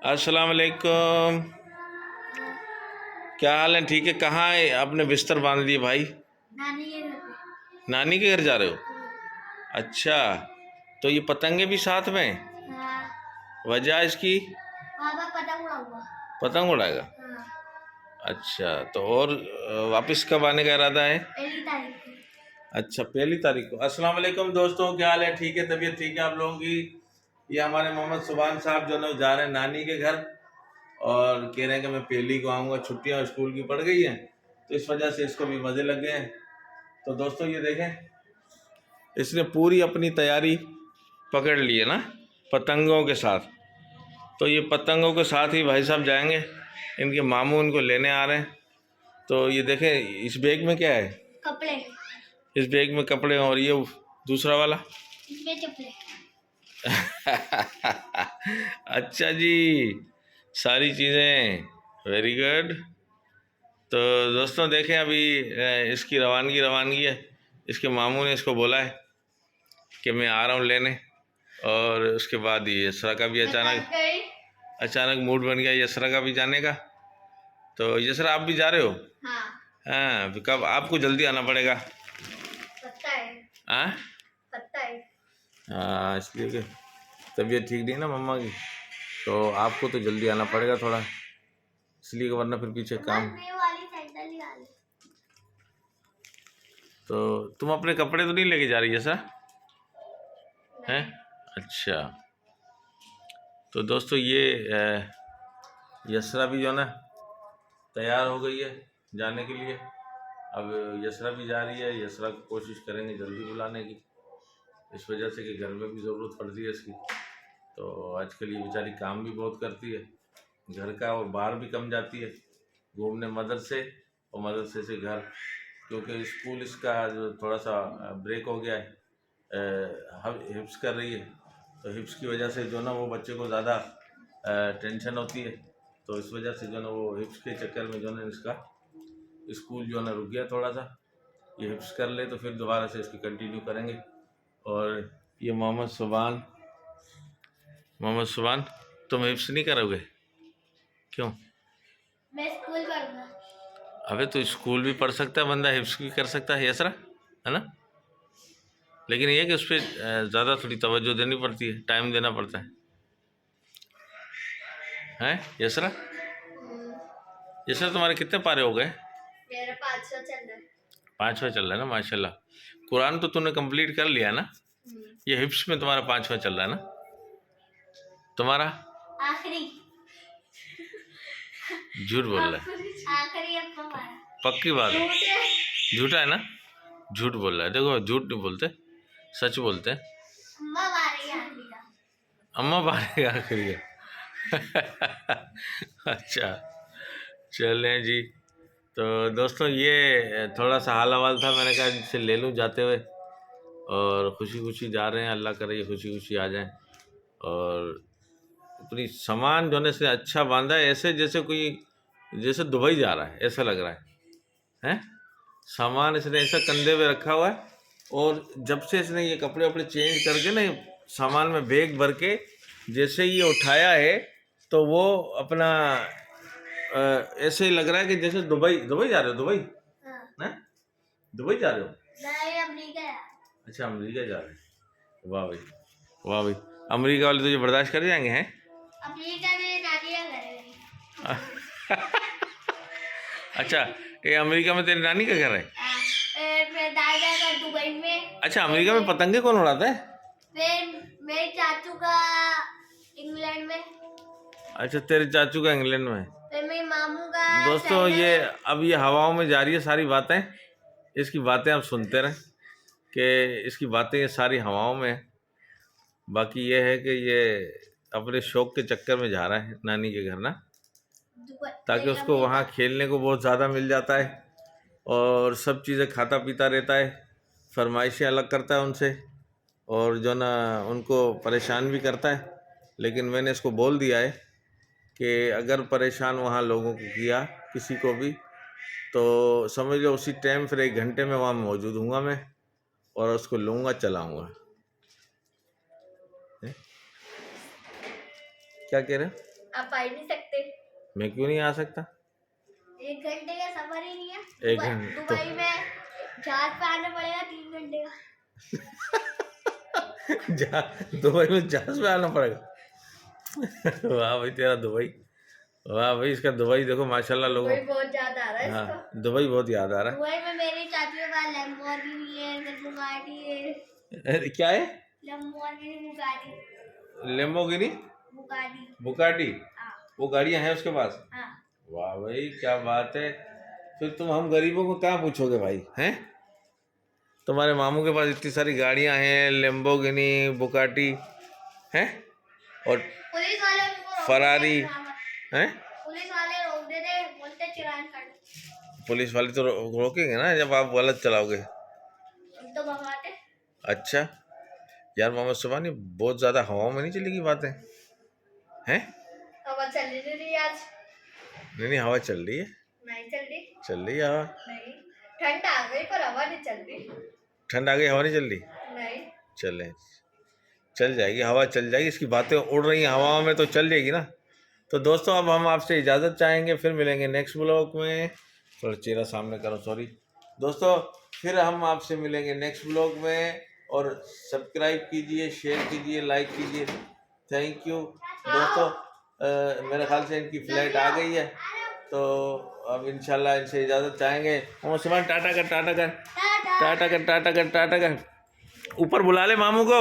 अस्सलाम वालेकुम। क्या हाल है? ठीक है। कहाँ है? आपने बिस्तर बांध लिए भाई? नानी के घर पे। नानी के घर जा रहे हो? अच्छा, तो ये पतंगे भी साथ में? हाँ। वजह इसकी? वहाँ पर पतंग उड़ा हुआ। पतंग उड़ाएगा? हाँ। अच्छा, तो और वापस कब आने का इरादा है? 1 तारीख को। अच्छा, 1 तारीख को। अस्सलाम वालेकुम दोस्तों, क्या हाल है? ठीक है, तबीयत ठीक है आप लोगों की? ये हमारे मोहम्मद सुभान साहब जो है जा रहे हैं नानी के घर और कह रहे हैं कि मैं 1 को आऊँगा। छुट्टियाँ स्कूल की पड़ गई हैं तो इस वजह से इसको भी मज़े लग गए हैं। तो दोस्तों ये देखें, इसने पूरी अपनी तैयारी पकड़ ली है ना पतंगों के साथ। तो ये पतंगों के साथ ही भाई साहब जाएंगे, इनके मामू इनको लेने आ रहे हैं। तो ये देखें, इस बैग में क्या है? कपड़े। इस बैग में कपड़े और ये दूसरा वाला इसमें चप्पले। अच्छा जी, सारी चीज़ें वेरी गुड। तो दोस्तों देखें, अभी इसकी रवानगी है। इसके मामू ने इसको बोला है कि मैं आ रहा हूँ लेने, और उसके बाद ये यसरा का भी अचानक मूड बन गया यसरा का भी जाने का। तो यसरा आप भी जा रहे हो? हाँ। हाँ, कब? आपको जल्दी आना पड़ेगा। पता है। हाँ पता है। हाँ, इसलिए कि तबीयत ठीक नहीं है ना मम्मा की, तो आपको तो जल्दी आना पड़ेगा थोड़ा, इसलिए कि वरना फिर पीछे काम। वाली सैंडल निकाल। तो तुम अपने कपड़े तो नहीं लेके जा रही ऐसा हैं? अच्छा, तो दोस्तों ये यसरा भी जो है ना तैयार हो गई है जाने के लिए। अब यसरा भी जा रही है, यसरा की कोशिश करेंगे जल्दी बुलाने की, इस वजह से कि घर में भी ज़रूरत पड़ती है इसकी। तो आजकल ये बेचारी काम भी बहुत करती है घर का, और बाहर भी कम जाती है घूमने, मदरसे और मदरसे से घर, क्योंकि स्कूल इसका जो थोड़ा सा ब्रेक हो गया है, हिप्स कर रही है। तो हिप्स की वजह से जो ना वो बच्चे को ज़्यादा टेंशन होती है, तो इस वजह से जो ना वो हिप्स के चक्कर में जो ना इसका स्कूल जो ना रुक गया थोड़ा सा। ये हिप्स कर ले तो फिर दोबारा से इसकी कंटिन्यू करेंगे। और ये मोहम्मद सुभान, तुम हिप्स नहीं करोगे? क्यों? मैं स्कूल पढ़ूंगा। अबे तो स्कूल भी पढ़ सकता है बंदा, हिप्स भी कर सकता है यसरा, है ना? लेकिन ये कि उस पर ज़्यादा थोड़ी तवज्जो देनी पड़ती है, टाइम देना पड़ता है यसरा? यसरा तुम्हारे कितने पारे हो गए? मेरा 500 चल रहा है। 5वां चल रहा है ना, माशाल्लाह। कुरान तो तूने कंप्लीट कर लिया ना? ये हिप्स में तुम्हारा 5वां चल रहा है ना? तुम्हारा आखिरी। झूठ बोल रहा है? आखिरी अब हमारा। पक्की बात है? झूठा है ना? झूठ बोल रहा है। देखो, झूठ नहीं बोलते, सच बोलते हैं। अम्मा बारी आखिरी का। अम्मा बारे आखिरी है। अच्छा, चलें जी। तो दोस्तों ये थोड़ा सा हाल हवाल था, मैंने कहा इनसे ले लूँ जाते हुए, और खुशी खुशी जा रहे हैं। अल्लाह करे ये खुशी खुशी आ जाएं। और अपनी सामान जो है से अच्छा बांधा है, ऐसे जैसे दुबई जा रहा है ऐसा लग रहा है। सामान इसने ऐसा कंधे पे रखा हुआ है, और जब से इसने ये कपड़े वपड़े चेंज करके ना सामान में बैग भर के जैसे ये उठाया है, तो वो अपना ऐसे ही लग रहा है कि जैसे दुबई जा रहे हो। दुबई? हाँ। दुबई जा रहे हो? नहीं, अमेरिका। अच्छा, अमेरिका जा रहे हैं। वाह भाई, वाह भाई। अमेरिका वाले तुझे बर्दाश्त कर जाएंगे हैं? अमेरिका में नानी का घर है। अच्छा, ये अमेरिका में तेरी नानी का घर है? मेरे दादा का दुबई में। अच्छा, अमेरिका में पतंगे कौन उड़ाता है? मेरे चाचू का इंग्लैंड में। अच्छा, तेरे चाचू का इंग्लैंड में। फिर मेरे मामू का। दोस्तों ये अब ये हवाओं में जा रही है सारी बातें, इसकी बातें आप सुनते रहें कि इसकी बातें ये सारी हवाओं में है। बाकी ये है कि ये अपने शौक के चक्कर में जा रहा है नानी के घर ना, ताकि उसको वहाँ खेलने को बहुत ज़्यादा मिल जाता है, और सब चीज़ें खाता पीता रहता है, फरमाइशें अलग करता है उनसे, और जो ना उनको परेशान भी करता है। लेकिन मैंने इसको बोल दिया है कि अगर परेशान वहाँ लोगों को किया किसी को भी, तो समझ लो उसी टाइम फिर 1 घंटे में वहाँ मौजूद हूँगा मैं, और उसको लूँगा चलाऊँगा। क्या कह रहे हैं? आप आ ही नहीं सकते। मैं क्यों नहीं आ सकता? 1 घंटे का सफर ही नहीं है। 1 घंटे तो दुबई में जहाज पे आना पड़ेगा 3 घंटे का। दुबई में जहाज में आना पड़ेगा। वाह भाई तेरा दुबई, वाह भाई इसका दुबई देखो माशाल्लाह लोगों। दुबई बहुत ज्यादा आ रहा है हाँ इसको। दुबई बहुत याद आ रहा दुबई में मेरी चाचियों का लैम्बोर्गिनी है, बुगाटी है। है। क्या है? Lamborghini, Bugatti. Lamborghini, Bugatti. Bugatti, हाँ वो गाड़ियां हैं उसके पास। हाँ। वाह भाई क्या बात है। फिर तुम हम गरीबों को क्या पूछोगे भाई, हैं? तुम्हारे मामू के पास इतनी सारी गाड़ियां हैं, लेम्बोर्गिनी, बुगाटी हैं, और पुलिस वाले उनको रोक फरारी देते हैं। हैं। पुलिस वाले रोक देते, बोलते चालान काटो। पुलिस वाले तो रोकेंगे ना जब आप गलत चलाओगे। हम तो भगाते। अच्छा यार मोहम्मद सुबानी बहुत ज़्यादा हवा में नहीं चलेगी बातें, हैं? हवा चल रही है आज। नहीं हवा चल रही है, नहीं चल रही। चल रही है हवा। नहीं, ठंड आ गई पर हवा नहीं चल रही। ठंड आ गई, हवा नहीं चल रही। नहीं। चले, चल जाएगी हवा, चल जाएगी। इसकी बातें उड़ रही हैं हवा में तो चल जाएगी ना। तो दोस्तों अब हम आपसे इजाज़त चाहेंगे, फिर मिलेंगे नेक्स्ट ब्लॉग में। थोड़ा चेहरा सामने करो, सॉरी दोस्तों। फिर हम आपसे मिलेंगे नेक्स्ट ब्लॉग में, और सब्सक्राइब कीजिए, शेयर कीजिए, लाइक कीजिए। थैंक यू दोस्तों। मेरे ख्याल से इनकी फ्लाइट आ गई है, तो अब इंशाल्लाह इनसे इजाज़त चाहेंगे। टाटा कर, टाटा कर, टाटा कर, टाटा कर, टाटा कर। ऊपर बुला ले मामू को।